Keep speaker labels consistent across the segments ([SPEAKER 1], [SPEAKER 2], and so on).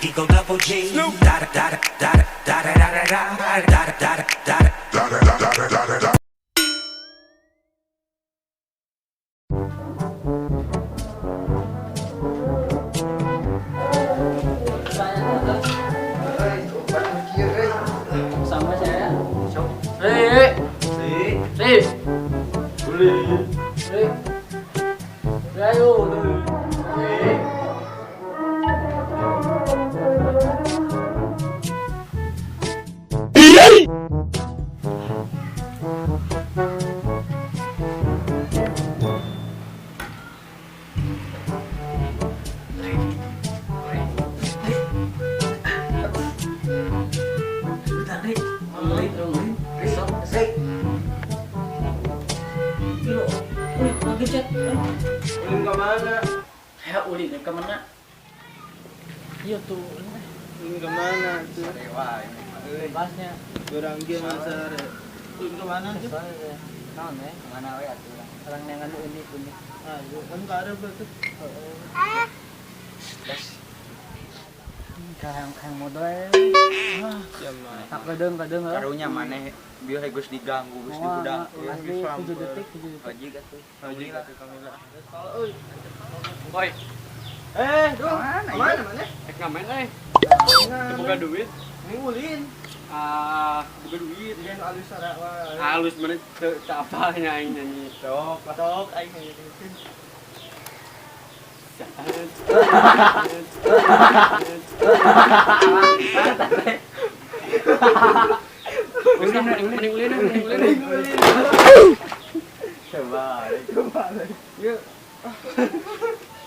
[SPEAKER 1] Eagle double G.
[SPEAKER 2] Sama saya. Ri. Ayo.
[SPEAKER 3] Ulin ke mana?
[SPEAKER 2] Ya ulin ke mana? Iya tuh.
[SPEAKER 3] Ulin ke mana tuh?
[SPEAKER 2] Basnya.
[SPEAKER 3] Orang dia ngasar. Ulin ke mana tuh?
[SPEAKER 2] Naon ya? Kemana we atuh? Orang yang anu unik.
[SPEAKER 3] Ayo, kan ka ada tuh.
[SPEAKER 2] Kang modal. Tak kadeng
[SPEAKER 4] Karunya maneh bieu geus diganggu geus dibudak.
[SPEAKER 2] Asli 7 detik.
[SPEAKER 4] Haji atuh.
[SPEAKER 3] Haji ka Kamila.
[SPEAKER 4] Euy.
[SPEAKER 3] Boy. Dong. Mana mana?
[SPEAKER 4] Ek ngamen buka duit.
[SPEAKER 3] Ini ulin.
[SPEAKER 4] Buka duit.
[SPEAKER 3] Dia alus sarawa.
[SPEAKER 4] Halus mana teu apa aing nyanyi.
[SPEAKER 3] Patok aing nyanyi.
[SPEAKER 4] Ulin. Coba. Ya.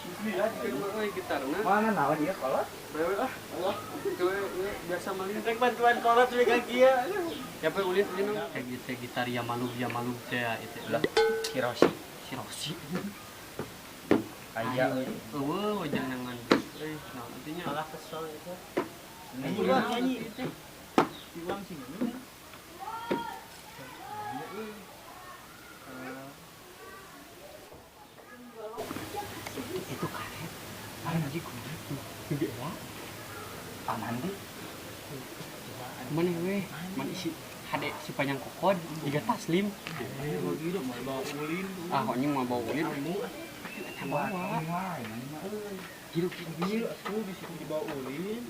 [SPEAKER 4] Bismillah dikeun gitarna.
[SPEAKER 3] Mana naon dia kolot?
[SPEAKER 4] Bewe biasa malin.
[SPEAKER 3] Rek bantuan kolot we ka kieu.
[SPEAKER 4] Siapa ulin gitar ya malug teh itu lah. Hiroshi. Aya eueuh jangan nah artinya
[SPEAKER 3] Malah kesel itu.
[SPEAKER 4] Ini
[SPEAKER 3] Iwan nyanyi itu. Iwan sih nyanyi.
[SPEAKER 4] itu karet. Mana lagi kumaha tuh? Gede lah. Aman deh. Mana we? Mana isi hade si panjang kokod juga taslim.
[SPEAKER 3] Bagi dong mau bawa ulin.
[SPEAKER 4] Nya mau bawa ulin. Bawa.
[SPEAKER 3] Gilu atuh di situ dibawa ulin.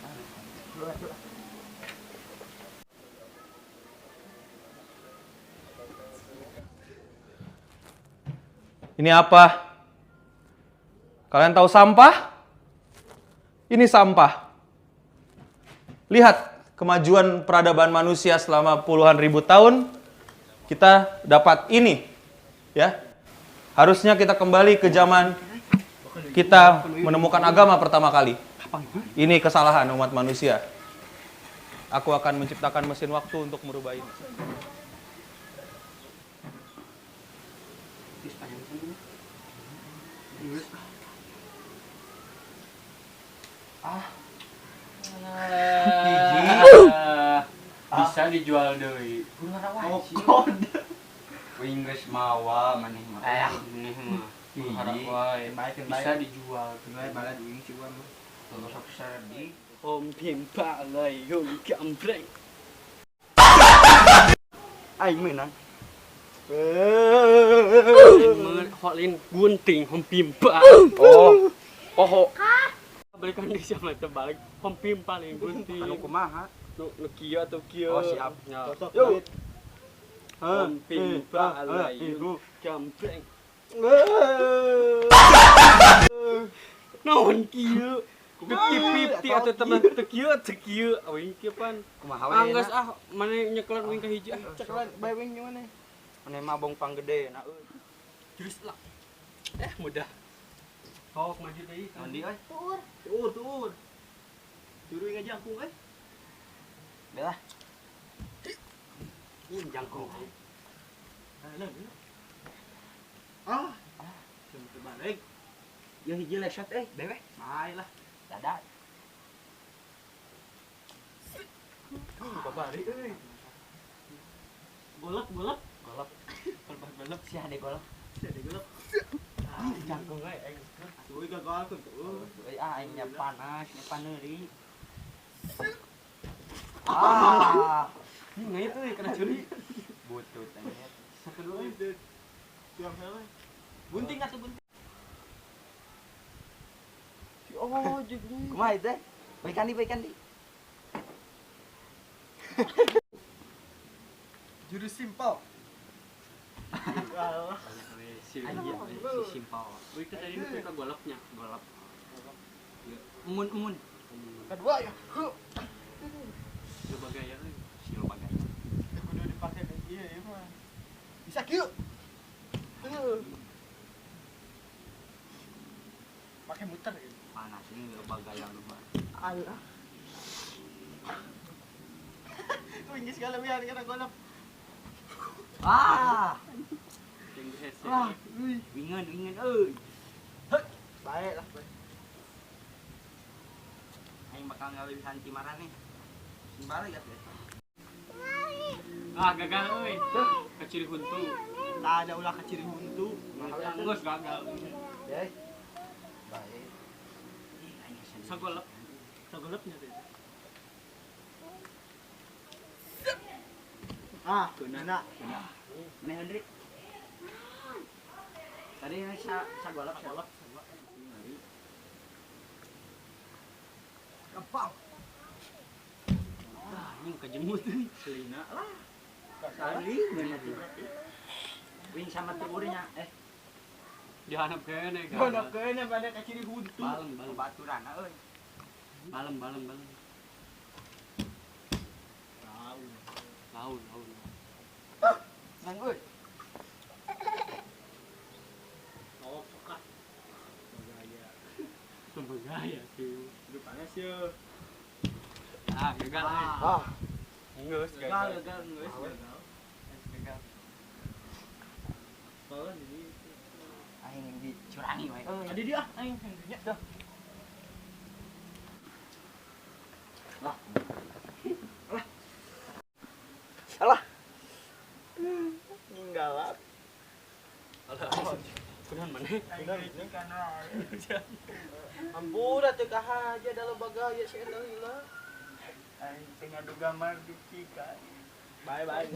[SPEAKER 5] Ini apa? Kalian tahu sampah? Ini sampah. Lihat kemajuan peradaban manusia selama puluhan ribu tahun. Kita dapat ini. Ya. Harusnya kita kembali ke zaman kita menemukan agama pertama kali. Ini kesalahan umat manusia. Aku akan menciptakan mesin waktu untuk merubah ini.
[SPEAKER 4] Bisa dijual deui. Inggris mawa maneh mah. Harap wae. Bisa dijual.
[SPEAKER 3] Balad uing sih gua mah.
[SPEAKER 4] Sok sardi.
[SPEAKER 2] Om pimpa lay om kampreng.
[SPEAKER 4] Aing meunang.
[SPEAKER 2] Holin gunting om pimpa.
[SPEAKER 4] Oh.
[SPEAKER 2] Balikan di siapa terbalik om pimpa lay gunting.
[SPEAKER 4] Anu kumaha?
[SPEAKER 2] Nu kieu atuh kieu.
[SPEAKER 4] Oh, siap.
[SPEAKER 2] Yo. Om pimpa lay om kampreng. Naon kieu? 50-50 atau teman tekieu awing kieu pan.
[SPEAKER 4] Kumaha we?
[SPEAKER 2] Anggas mane nyekelan wing ka hiji
[SPEAKER 3] Ceklan bae wing mana?
[SPEAKER 4] Maneh mabong panggedena euy.
[SPEAKER 2] jurus lah. Mudah. Sok maju deui.
[SPEAKER 4] Mandi euy.
[SPEAKER 3] Tuur. Turu ingat jangkung
[SPEAKER 4] Belah. Jangkung.
[SPEAKER 3] Cuma terbalik.
[SPEAKER 4] Ya hiji lesot bewe.
[SPEAKER 3] Baiklah.
[SPEAKER 4] Dadak.
[SPEAKER 3] Babari euy. Golok.
[SPEAKER 4] Golok. Si ade golok.
[SPEAKER 3] Jadi golok.
[SPEAKER 4] Jangkung we.
[SPEAKER 3] Tuh Wih gagal tuh.
[SPEAKER 4] Aingnya panas, nya paneuri. Ini itu kena curi. Butut anjir.
[SPEAKER 3] Kedua itu. Siang sana. Bunting atuh bunting. Oh, jadi.
[SPEAKER 4] Kumaha itu? Baikan di.
[SPEAKER 3] Jurus simpel.
[SPEAKER 2] Si simpel. Wih itu tadi itu kita golapnya, golap.
[SPEAKER 4] Umun.
[SPEAKER 3] Kedua ya.
[SPEAKER 2] Coba gaya euy.
[SPEAKER 4] Silobaga.
[SPEAKER 3] Kudu dipakai iya mah. Bisa kieu. Pakai muter ya.
[SPEAKER 4] Panas ini lobaga yang lupa.
[SPEAKER 3] Allah. Tinggi sekali biar kena golap.
[SPEAKER 2] Yang di headset.
[SPEAKER 4] Wingan euy.
[SPEAKER 3] Baiklah, baik.
[SPEAKER 4] Aing bakal ngalewihan ti marane. Balik ya, guys.
[SPEAKER 2] Gagal euy. Keciri huntu.
[SPEAKER 3] Tak ada ulah keciri huntu.
[SPEAKER 2] Geus gagal.
[SPEAKER 3] Ya. Baik.
[SPEAKER 2] Sagolap.
[SPEAKER 3] Sagolapnya teh. Kena.
[SPEAKER 4] Mana Hendrik? Tadi yang sagolap.
[SPEAKER 3] Gampang.
[SPEAKER 2] Ini kejemut euy. Selina lah.
[SPEAKER 4] Kali bener tuh. Wing sama tuh urenya
[SPEAKER 2] Dihanap kene kan.
[SPEAKER 3] Mana kena pada keciri huntu.
[SPEAKER 4] balem baturan euy. Balem.
[SPEAKER 2] Laun.
[SPEAKER 3] Nang euy.
[SPEAKER 2] Oh, pokok. Bagaya sih.
[SPEAKER 3] Udah panas ya.
[SPEAKER 2] Gagal euy. Geus
[SPEAKER 3] Gagal. Kalau jadi
[SPEAKER 4] Aing dicurangi wae.
[SPEAKER 3] ada dia aing nya dah. Salah. Ninggalat.
[SPEAKER 2] Kunaon maneh?
[SPEAKER 3] Benar ini kana. Ampun atuh kahaja dalam bagaya si eta heula.
[SPEAKER 4] Aing tengah duga mar dicikan.
[SPEAKER 3] Bye bye.